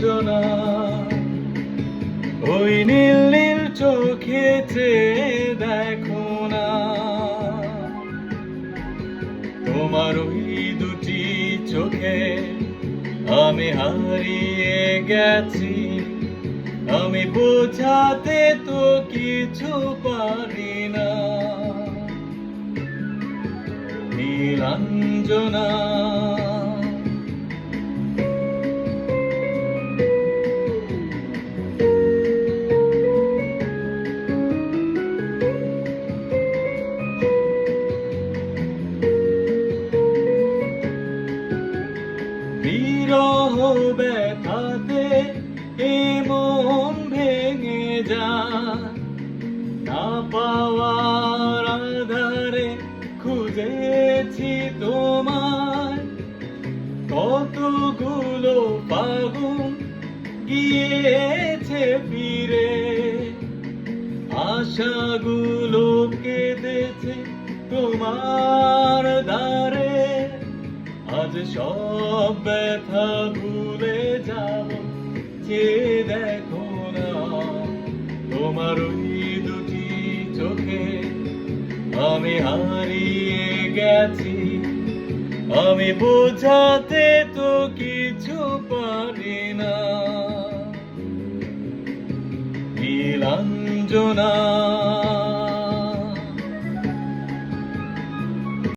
নীলাঞ্জনা ওই নীল নীল চোখেতে দেখো না, তোমার ওই দুটি চোখে আমি হারিয়ে গেছি। আমি বোঝাতে তো কিছু পারি না। নীলাঞ্জনা বিরহ ব্যথাতে এ মন ভেঙে যায়, না পাওয়ার আধারে খুঁজেছি তোমায়। কতগুলো ফাগুন গিয়েছে ফিরে, আশাগুলো কেঁদেছে তোমার দ্বারে। আজ সব ব্যথা ভুলে যাব, চেয়ে দেখো না তোমার ওই দুটি চোখে আমি হারিয়ে গেছি। আমি বোঝাতে তো কিছু পারি না। নীলাঞ্জনা